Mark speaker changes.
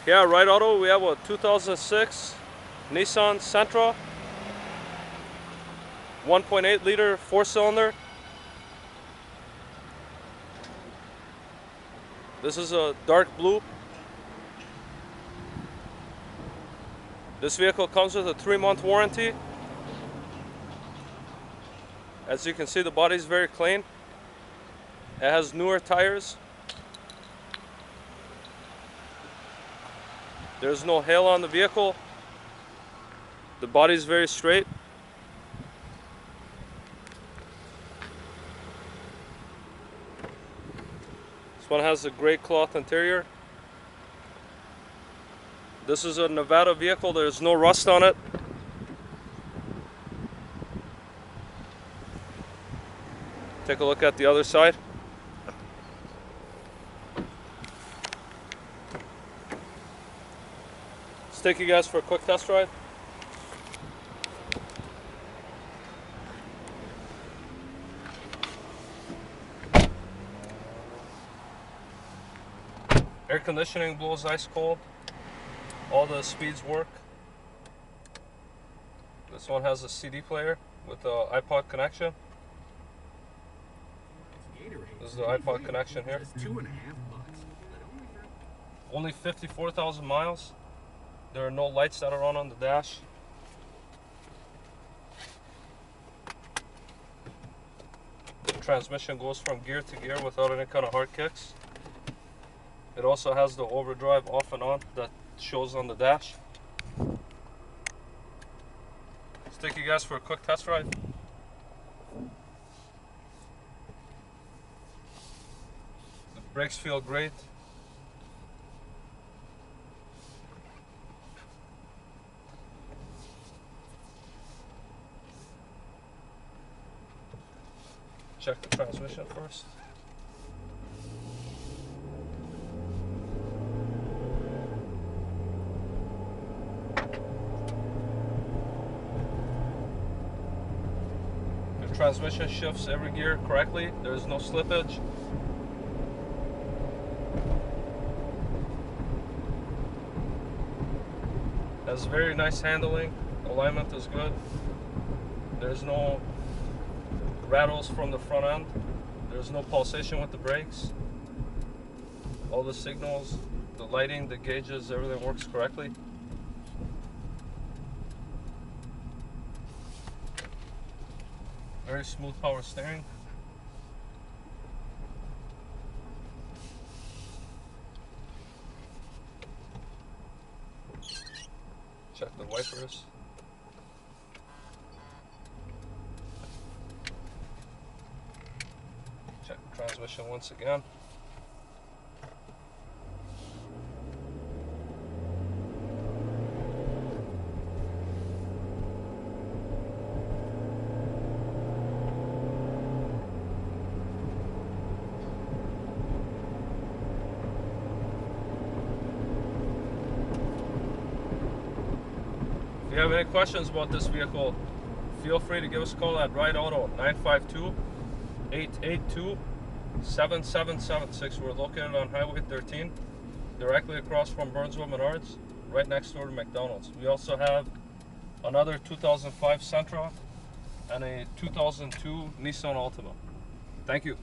Speaker 1: Here at Right Auto, we have a 2006 Nissan Sentra, 1.8 liter 4-cylinder. This is a dark blue. This vehicle comes with a 3-month warranty. As you can see, the body is very clean. It has newer tires. There's no hail on the vehicle. The body is very straight. This one has a gray cloth interior. This is a Nevada vehicle. There's no rust on it. Take a look at the other side. Let's take you guys for a quick test ride. Air conditioning blows ice cold. All the speeds work. This one has a CD player with an iPod connection. This is the iPod connection here. Only 54,000 miles. There are no lights that are on the dash. The transmission goes from gear to gear without any kind of hard kicks. It also has the overdrive off and on that shows on the dash. Let's take you guys for a quick test ride. The brakes feel great. Check the transmission first. The transmission shifts every gear correctly. There is no slippage. Has very nice handling. Alignment is good. There's no rattles from the front end. There's no pulsation with the brakes. All the signals, the lighting, the gauges, everything works correctly. Very smooth power steering. Check the wipers. Check the transmission once again. If you have any questions about this vehicle, feel free to give us a call at Ride Auto 952-882-7776. We're located on Highway 13, directly across from Burnsville Menards, right next door to McDonald's. We also have another 2005 Sentra and a 2002 Nissan Altima. Thank you.